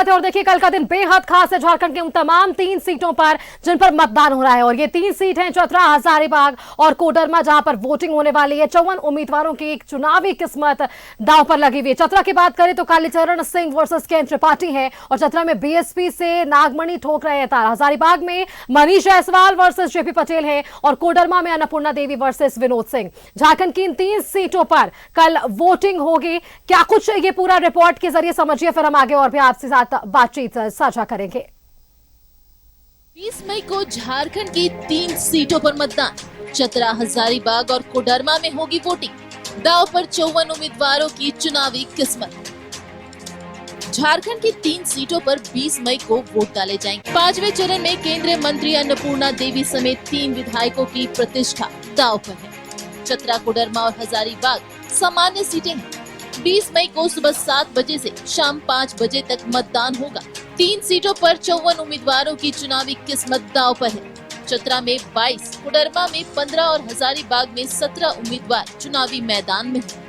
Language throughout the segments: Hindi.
और देखिए कल का दिन बेहद खास है झारखंड के उन तमाम 3 सीटों पर जिन पर मतदान हो रहा है और ये 3 सीट हैं चतरा, हजारीबाग और कोडरमा, जहां पर वोटिंग होने वाली है। 54 उम्मीदवारों की एक चुनावी किस्मत दांव पर लगी हुई है। चतरा की बात करें तो कालीचरण सिंह वर्सेस केएन त्रिपाठी है और चतरा में बीएसपी से नागमणि ठोक रहे हैं तार। हजारीबाग में मनीष जायसवाल वर्सेस जेपी पटेल है और कोडरमा में अन्नपूर्णा देवी वर्सेस विनोद सिंह। झारखंड की इन 3 सीटों पर कल वोटिंग होगी। क्या कुछ ये पूरा रिपोर्ट के जरिए समझिए, फिर हम आगे और भी आपसे साथ बातचीत साझा करेंगे। 20 मई को झारखंड की 3 सीटों पर मतदान। चतरा, हजारीबाग और कोडरमा में होगी वोटिंग। दांव पर 54 उम्मीदवारों की चुनावी किस्मत। झारखंड की 3 सीटों पर 20 मई को वोट डाले जाएंगे। 5वें चरण में केंद्रीय मंत्री अन्नपूर्णा देवी समेत 3 विधायकों की प्रतिष्ठा दांव पर है। चतरा, कोडरमा और हजारीबाग सामान्य सीटें हैं। 20 मई को सुबह 7 बजे से शाम 5 बजे तक मतदान होगा। 3 सीटों पर 54 उम्मीदवारों की चुनावी किस्मत दांव पर है। चतरा में 22, कोडरमा में 15 और हजारीबाग में 17 उम्मीदवार चुनावी मैदान में हैं।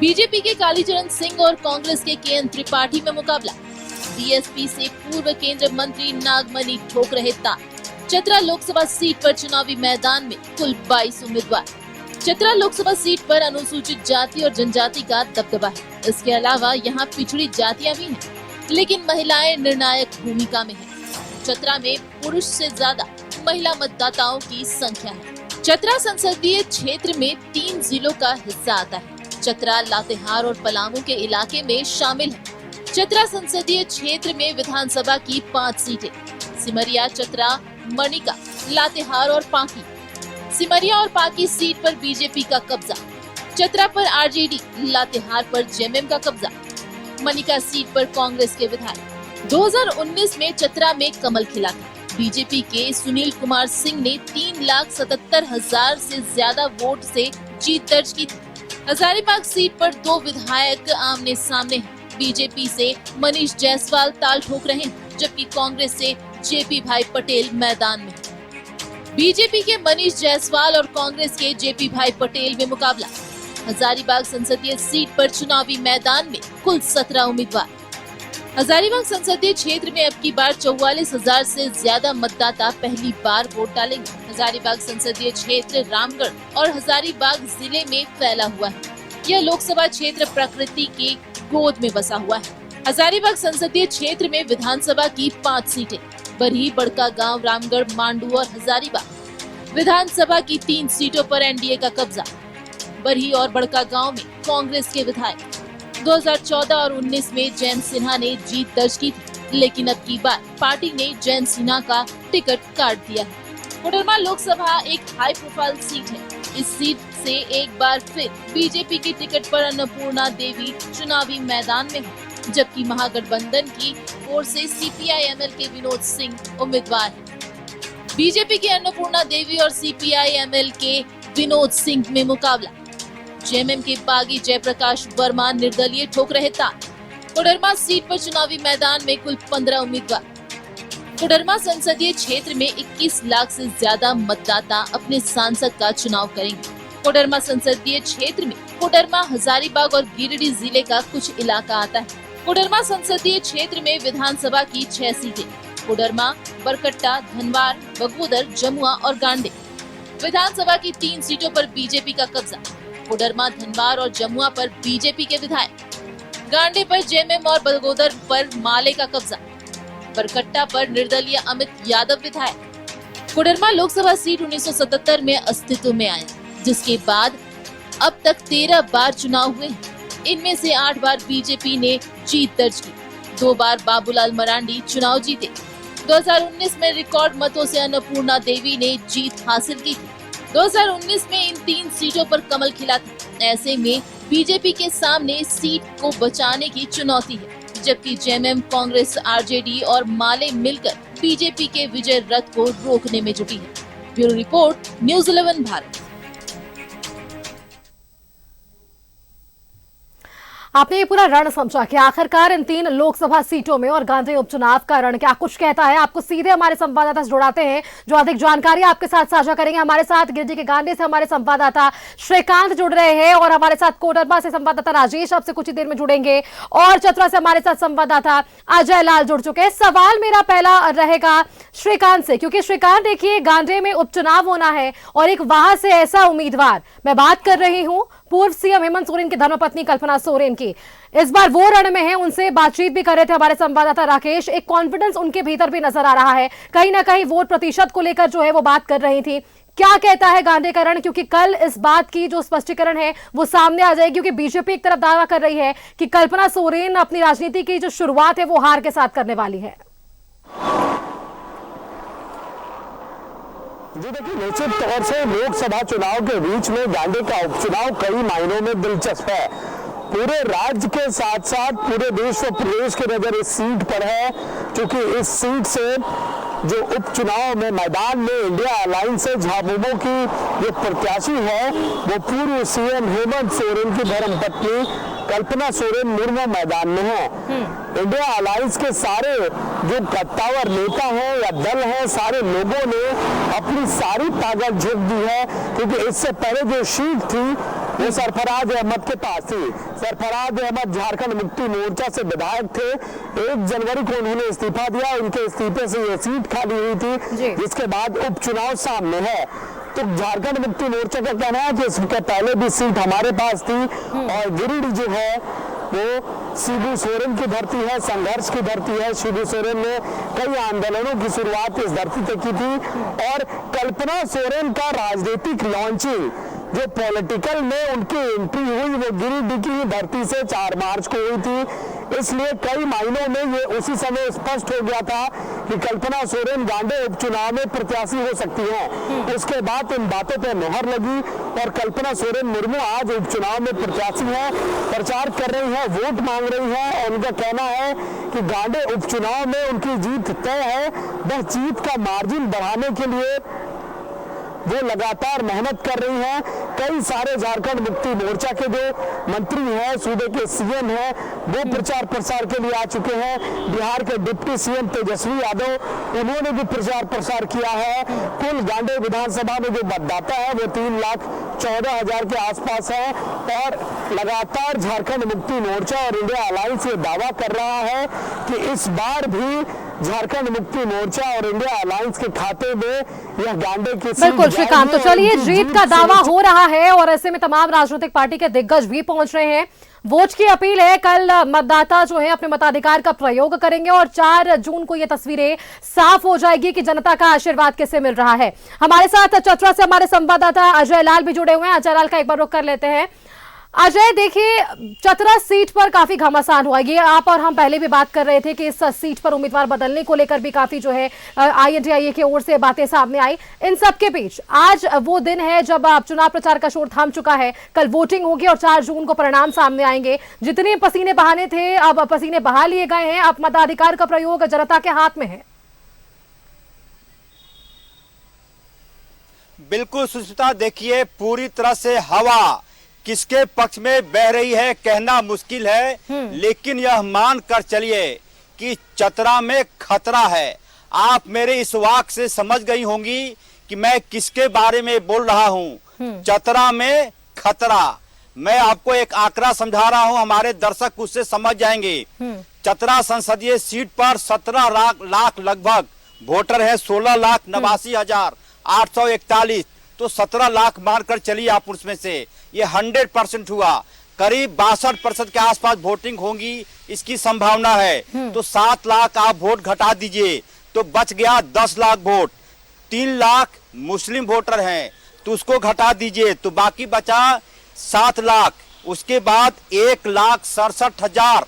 बीजेपी के कालीचरण सिंह और कांग्रेस के केएन त्रिपाठी में मुकाबला। बीएसपी से पूर्व केंद्रीय मंत्री नागमणि ठोक रहे तार। चतरा लोकसभा सीट पर चुनावी मैदान में कुल 22 उम्मीदवार। चतरा लोकसभा सीट पर अनुसूचित जाति और जनजाति का दबदबा है। इसके अलावा यहाँ पिछड़ी जातियां भी हैं, लेकिन महिलाएं निर्णायक भूमिका में हैं। चतरा में पुरुष से ज्यादा महिला मतदाताओं की संख्या है। चतरा संसदीय क्षेत्र में 3 जिलों का हिस्सा आता है। चतरा, लातेहार और पलामू के इलाके में शामिल है। चतरा संसदीय क्षेत्र में विधानसभा की 5 सीटें, सिमरिया, चतरा, मनिका, लातेहार और पांकी। सिमरिया और पांकी सीट पर बीजेपी का कब्जा। चतरा पर आरजेडी, लातेहार पर जेएमएम का कब्जा। मनिका सीट पर कांग्रेस के विधायक। 2019 में चतरा में कमल खिला था। बीजेपी के सुनील कुमार सिंह ने 3,77,000 से ज्यादा वोट से जीत दर्ज की थी। हजारीबाग सीट पर 2 विधायक आमने सामने हैं। बीजेपी से मनीष जायसवाल ताल ठोक रहे हैं, जबकि कांग्रेस से जेपी भाई पटेल मैदान में। बीजेपी के मनीष जायसवाल और कांग्रेस के जेपी भाई पटेल में मुकाबला। हजारीबाग संसदीय सीट पर चुनावी मैदान में कुल 17 उम्मीदवार। हजारीबाग संसदीय क्षेत्र में अब की बार 44,000 से ज्यादा मतदाता पहली बार वोट डालेंगे। हजारीबाग संसदीय क्षेत्र रामगढ़ और हजारीबाग जिले में फैला हुआ है। यह लोकसभा क्षेत्र प्रकृति के गोद में बसा हुआ है। हजारीबाग संसदीय क्षेत्र में विधानसभा की 5 सीटें, बरही, बड़कागांव, रामगढ़, मांडू और हजारीबाग। विधानसभा की 3 सीटों पर एनडीए का कब्जा। बरही और बड़कागांव में कांग्रेस के विधायक। 2014 और 19 में जयंत सिन्हा ने जीत दर्ज की थी, लेकिन अब की बार पार्टी ने जयंत सिन्हा का टिकट काट दिया है। कोडरमा लोकसभा एक हाई प्रोफाइल सीट है। इस सीट से एक बार फिर बीजेपी की टिकट पर अन्नपूर्णा देवी चुनावी मैदान में है, जबकि महागठबंधन की ओर से सीपीआई-एमएल के विनोद सिंह उम्मीदवार हैं। बीजेपी की अन्नपूर्णा देवी और सीपीआई-एमएल के विनोद सिंह में मुकाबला। जेएमएम के बागी जयप्रकाश वर्मा निर्दलीय ठोक रहे तार। कोडरमा सीट पर चुनावी मैदान में कुल 15 उम्मीदवार। कोडरमा संसदीय क्षेत्र में 21 लाख से ज्यादा मतदाता अपने सांसद का चुनाव करेंगे। कोडरमा संसदीय क्षेत्र में कोडरमा, हजारीबाग और गिरिडीह जिले का कुछ इलाका आता है। कोडरमा संसदीय क्षेत्र में विधानसभा की 6 सीटें, कोडरमा, बरकट्टा, धनवार, बगोदर, जमुआ और गांडे। विधानसभा की 3 सीटों पर बीजेपी का कब्जा। कोडरमा, धनवार और जमुआ पर बीजेपी के विधायक। गांडे पर जेएमएम और बगोदर पर माले का कब्जा। बरकट्टा पर निर्दलीय अमित यादव विधायक। कोडरमा लोकसभा सीट 1977 में अस्तित्व में आया, जिसके बाद अब तक 13 बार चुनाव हुए हैं। इनमें से 8 बार बीजेपी ने जीत दर्ज की। 2 बार बाबूलाल मरांडी चुनाव जीते। 2019 में रिकॉर्ड मतों से अन्नपूर्णा देवी ने जीत हासिल की थी। 2019 में इन 3 सीटों पर कमल खिला था। ऐसे में बीजेपी के सामने सीट को बचाने की चुनौती है, जबकि जेएमएम, कांग्रेस, आरजेडी और माले मिलकर बीजेपी के विजय रथ को रोकने में जुटी है। Bureau report, news 11 Bharat. आपने ये पूरा रण समझा कि आखिरकार इन 3 लोकसभा सीटों में और गांधी उपचुनाव का रण क्या कुछ कहता है, आपको सीधे हमारे संवाददाता से जुड़ाते हैं जो अधिक जानकारी आपके साथ साझा करेंगे। हमारे साथ गिरिडीह के गांधी से हमारे संवाददाता श्रीकांत जुड़ रहे हैं और हमारे साथ कोडरमा से संवाददाता राजेश आपसे कुछ ही देर में जुड़ेंगे और चतरा से हमारे साथ संवाददाता अजय लाल जुड़ चुके हैं। सवाल मेरा पहला रहेगा श्रीकांत से, क्योंकि श्रीकांत देखिए गांधी में उपचुनाव होना है और एक वहां से ऐसा उम्मीदवार, मैं बात कर रही हूं पूर्व सीएम हेमंत सोरेन की धर्मपत्नी कल्पना सोरेन की, इस बार वो रण में है। उनसे बातचीत भी कर रहे थे हमारे संवाददाता राकेश। एक कॉन्फिडेंस उनके भीतर भी नजर आ रहा है, कहीं ना कहीं वोट प्रतिशत को लेकर जो है वो बात कर रही थी। क्या कहता है गांधी का रण, क्योंकि कल इस बात की जो स्पष्टीकरण है वो सामने आ जाएगी, क्योंकि बीजेपी एक तरफ दावा कर रही है कि कल्पना सोरेन अपनी राजनीति की जो शुरुआत है वो हार के साथ करने वाली है। जी देखिए, निश्चित तौर से लोकसभा चुनाव के बीच में गांधी का उपचुनाव कई मायनों में दिलचस्प है। पूरे राज्य के साथ साथ पूरे देश और प्रदेश की नजर इस सीट पर है, क्योंकि इस सीट से जो उपचुनाव में मैदान में इंडिया अलायंस से झामुमो की जो प्रत्याशी है वो पूर्व सीएम हेमंत सोरेन की धर्मपत्नी कल्पना सोरेन मुर्मू मैदान में है। इंडिया अलायंस के सारे जो कट्टावर नेता हैं या दल हैं, सारे लोगों ने अपनी सारी ताकत झोंक दी है, क्योंकि इससे पहले जो सीट थी वो सरफराज अहमद के पास थी। सरफराज अहमद झारखंड मुक्ति मोर्चा से विधायक थे। 1 जनवरी को उन्होंने इस्तीफा दिया, उनके इस्तीफे से ये सीट खाली हुई थी, जिसके बाद उपचुनाव सामने है। तो झारखंड मुक्ति मोर्चा का कहना है कि इसके पहले भी सीट हमारे पास थी और गिरिडीह जो है वो शिबू सोरेन की धरती है, संघर्ष की धरती है। शिबू सोरेन ने कई आंदोलनों की शुरुआत इस धरती से की थी और कल्पना सोरेन का राजनीतिक लॉन्चिंग जो पॉलिटिकल में उनकी एंट्री हुई वो गिरिडीह की धरती से 4 मार्च को हुई थी। इसलिए कई मायनों में ये उसी समय स्पष्ट हो गया था कि कल्पना सोरेन गांधी उपचुनाव में प्रत्याशी हो सकती हैं। उसके बाद इन बातों पर मुहर लगी और कल्पना सोरेन मुर्मू आज उपचुनाव में प्रत्याशी हैं, प्रचार कर रही हैं, वोट मांग रही हैं और उनका कहना है कि गांधी उपचुनाव में उनकी जीत तय है। वह जीत का मार्जिन बढ़ाने के लिए वो लगातार मेहनत कर रही हैं। कई सारे झारखंड मुक्ति मोर्चा के जो मंत्री हैं, सूबे के सीएम हैं, वो प्रचार प्रसार के लिए आ चुके हैं। बिहार के डिप्टी सीएम तेजस्वी यादव, उन्होंने भी प्रचार प्रसार किया है। कुल गांधी विधानसभा में जो मतदाता है वो 3,14,000 के आसपास है और लगातार झारखंड मुक्ति मोर्चा और इंडिया अलायंस ये दावा कर रहा है कि इस बार भी झारखंड मुक्ति मोर्चा और इंडिया अलायंस के खाते में यह गांधी की बिल्कुल श्रीकांत, तो चलिए जीत का दावा हो रहा है और ऐसे में तमाम राजनीतिक पार्टी के दिग्गज भी पहुंच रहे हैं। वोट की अपील है, कल मतदाता जो है अपने मताधिकार का प्रयोग करेंगे और 4 जून को ये तस्वीरें साफ हो जाएगी कि जनता का आशीर्वाद किसे मिल रहा है। हमारे साथ चतरा से हमारे संवाददाता अजय लाल भी जुड़े हुए हैं। अजय लाल का एक बार रुख कर लेते हैं। अजय, देखिए चतरा सीट पर काफी घमासान हुआ, ये आप और हम पहले भी बात कर रहे थे कि इस सीट पर उम्मीदवार बदलने को लेकर भी काफी जो है INDIA की ओर से बातें सामने आई। इन सब के बीच आज वो दिन है जब चुनाव प्रचार का शोर थम चुका है, कल वोटिंग होगी और 4 जून को परिणाम सामने आएंगे। जितने पसीने बहाने थे अब पसीने बहा लिए गए हैं, अब मताधिकार का प्रयोग जनता के हाथ में है। बिल्कुल सुष्मिता, देखिए पूरी तरह से हवा किसके पक्ष में बह रही है कहना मुश्किल है, लेकिन यह मान कर चलिए कि चतरा में खतरा है। आप मेरे इस वाक्य से समझ गई होंगी कि मैं किसके बारे में बोल रहा हूं। चतरा में खतरा, मैं आपको एक आंकड़ा समझा रहा हूं, हमारे दर्शक उससे समझ जाएंगे। चतरा संसदीय सीट पर 17 लाख लगभग वोटर है, 16,89,841, तो 17 लाख मानकर चलिए आप, उसमें से ये 100% हुआ। करीब 62% के आसपास वोटिंग होगी, इसकी संभावना है। तो 7 लाख आप वोट घटा दीजिए तो बच गया 10 लाख वोट। 3 लाख मुस्लिम वोटर हैं तो उसको घटा दीजिए तो बाकी बचा 7 लाख। उसके बाद 1,67,000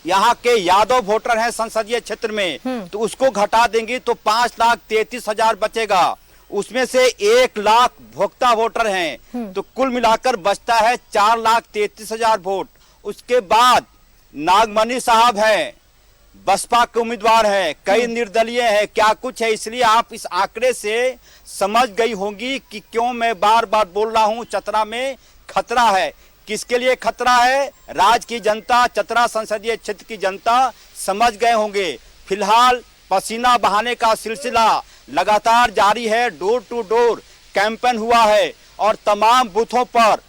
यहाँ के यादव वोटर हैं संसदीय क्षेत्र में, तो उसको घटा देंगे तो 5,33,000 बचेगा। उसमें से 1 लाख भोक्ता वोटर हैं, तो कुल मिलाकर बचता है 4,33,000 वोट। उसके बाद नागमणि साहब हैं, बसपा के उम्मीदवार हैं, कई निर्दलीय हैं, क्या कुछ है। इसलिए आप इस आंकड़े से समझ गई होंगी कि क्यों मैं बार बार बोल रहा हूं चतरा में खतरा है। किसके लिए खतरा है? राज्य की जनता, चतरा संसदीय क्षेत्र की जनता समझ गए होंगे। फिलहाल पसीना बहाने का सिलसिला लगातार जारी है। डोर टू डोर कैंपेन हुआ है और तमाम बूथों पर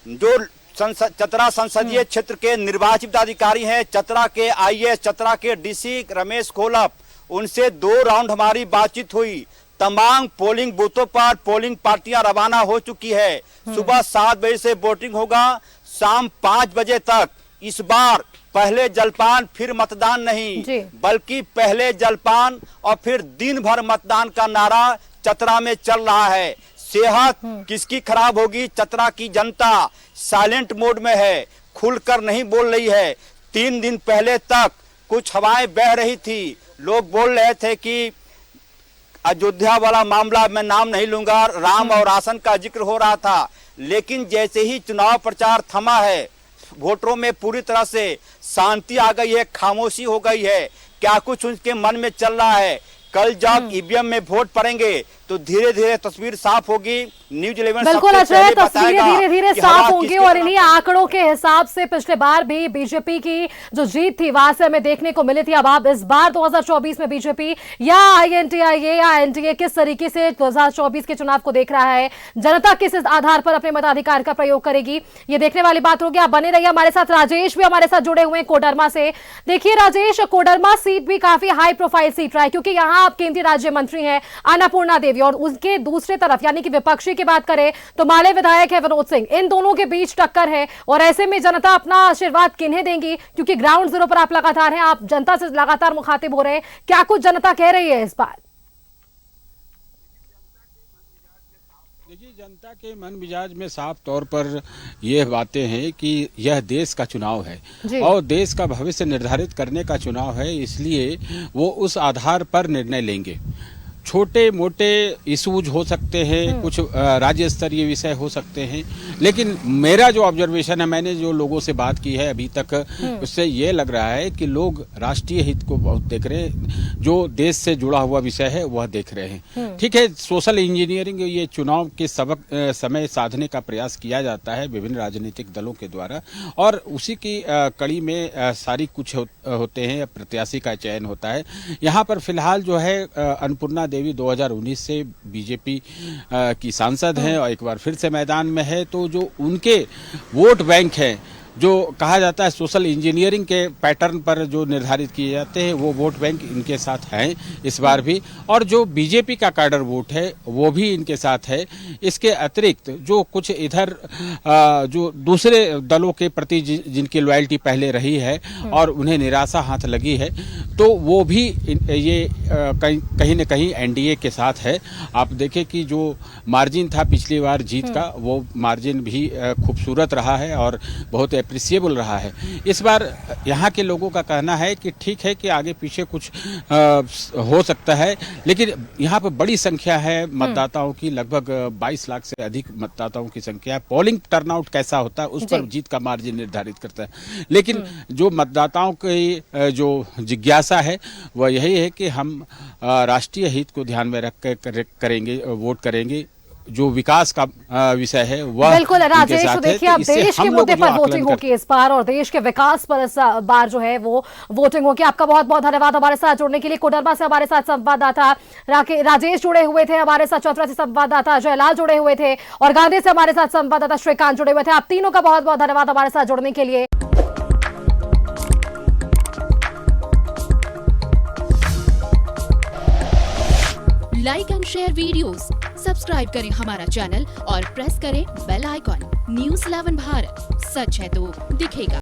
जो चतरा संसदीय क्षेत्र के निर्वाचित अधिकारी हैं, चतरा के आईएएस, चतरा के डीसी रमेश कोलप, उनसे 2 राउंड हमारी बातचीत हुई। तमाम पोलिंग बूथों पर पोलिंग पार्टियां रवाना हो चुकी है। सुबह 7 बजे से वोटिंग होगा, शाम 5 बजे तक। इस बार पहले जलपान फिर मतदान नहीं, बल्कि पहले जलपान और फिर दिन भर मतदान का नारा चतरा में चल रहा है। सेहत किसकी खराब होगी? चतरा की जनता साइलेंट मोड में है, खुलकर नहीं बोल रही है। 3 दिन पहले तक कुछ हवाएं बह रही थी, लोग बोल रहे थे कि अयोध्या वाला मामला, मैं नाम नहीं लूंगा, राम और राशन का जिक्र हो रहा था। लेकिन जैसे ही चुनाव प्रचार थमा है, वोटरों में पूरी तरह से शांति आ गई है, खामोशी हो गई है। क्या कुछ उनके मन में चल रहा है? कल जब ईवीएम में वोट पड़ेंगे तो धीरे धीरे तस्वीर साफ होगी। न्यूज़ 11 बिल्कुल अजय, तस्वीरें धीरे धीरे साफ होंगी और इन्हीं आंकड़ों के हिसाब से पिछले बार भी बीजेपी की जो जीत थी वहां से हमें देखने को मिली थी। अब इस बार 2024 में बीजेपी या आईएनटीआईए या एनडीए किस तरीके से 2024 के चुनाव को देख रहा है, जनता किस आधार पर अपने मताधिकार का प्रयोग करेगी, ये देखने वाली बात होगी। आप बने रहिए हमारे साथ। राजेश भी हमारे साथ जुड़े हुए हैं कोडरमा से। देखिए राजेश, कोडरमा सीट भी काफी हाई प्रोफाइल सीट रहा है, क्योंकि यहाँ आप केंद्रीय राज्य मंत्री हैं अन्नपूर्णा देवी, और उसके दूसरे तरफ यानी कि विपक्षी की बात करें तो माले विधायक है विनोद सिंह। इन दोनों के बीच टक्कर है और ऐसे में जनता अपना आशीर्वाद किन्हें देंगी? क्योंकि ग्राउंड जीरो पर आप लगातार हैं, आप जनता से लगातार मुखातिब हो रहे हैं। क्या कुछ जनता कह रही है इस बार? देखिए, जनता के मन मिजाज में साफ तौर पर यह बातें हैं कि यह देश का चुनाव है और देश का भविष्य निर्धारित करने का चुनाव है, इसलिए वो उस आधार पर निर्णय लेंगे। छोटे मोटे इशूज हो सकते हैं, कुछ राज्य स्तरीय विषय हो सकते हैं, लेकिन मेरा जो ऑब्जर्वेशन है, मैंने जो लोगों से बात की है अभी तक, उससे ये लग रहा है कि लोग राष्ट्रीय हित को बहुत देख रहे हैं, जो देश से जुड़ा हुआ विषय है वह देख रहे हैं। ठीक है, सोशल इंजीनियरिंग, ये चुनाव के समय साधने का प्रयास किया जाता है विभिन्न राजनीतिक दलों के द्वारा, और उसी की कड़ी में सारी कुछ होते हैं, प्रत्याशी का चयन होता है। यहाँ पर फिलहाल जो है अन्नपूर्णा देवी 2019 से बीजेपी की सांसद हैं और एक बार फिर से मैदान में है, तो जो उनके वोट बैंक हैं, जो कहा जाता है सोशल इंजीनियरिंग के पैटर्न पर जो निर्धारित किए जाते हैं, वो वोट बैंक इनके साथ हैं इस बार भी, और जो बीजेपी का कैडर वोट है वो भी इनके साथ है। इसके अतिरिक्त जो कुछ इधर जो दूसरे दलों के प्रति जिनकी लॉयल्टी पहले रही है और उन्हें निराशा हाथ लगी है, तो वो भी ये कहीं न कहीं एनडीए के साथ है। आप देखें कि जो मार्जिन था पिछली बार जीत का, वो मार्जिन भी खूबसूरत रहा है और बहुत अप्रिसिएबल रहा है। इस बार यहाँ के लोगों का कहना है कि ठीक है कि आगे पीछे कुछ हो सकता है, लेकिन यहाँ पर बड़ी संख्या है मतदाताओं की, लगभग 22 लाख से अधिक मतदाताओं की संख्या। पोलिंग टर्नआउट कैसा होता है उस पर जीत का मार्जिन निर्धारित करता है, लेकिन जो मतदाताओं की जो जिज्ञासा है वह यही है कि हम राष्ट्रीय हित को ध्यान में रख कर करेंगे, वोट करेंगे। जो विकास का विषय है वह बिल्कुल राजेश, देखिए अब देश के मुद्दे पर वोटिंग होगी इस बार और देश के विकास पर इस बार जो है वो वोटिंग होगी। आपका बहुत बहुत धन्यवाद हमारे साथ जुड़ने के लिए। कोडरमा से हमारे साथ संवाददाता राजेश जुड़े हुए थे, हमारे साथ चतरा से संवाददाता जयलाल जुड़े हुए थे और गांधी से हमारे साथ संवाददाता श्रीकांत जुड़े हुए थे। आप तीनों का बहुत बहुत धन्यवाद हमारे साथ जुड़ने के लिए। Like and share videos, subscribe करें हमारा चैनल और प्रेस करें बेल आइकॉन। न्यूज़ 11 भारत, सच है तो दिखेगा।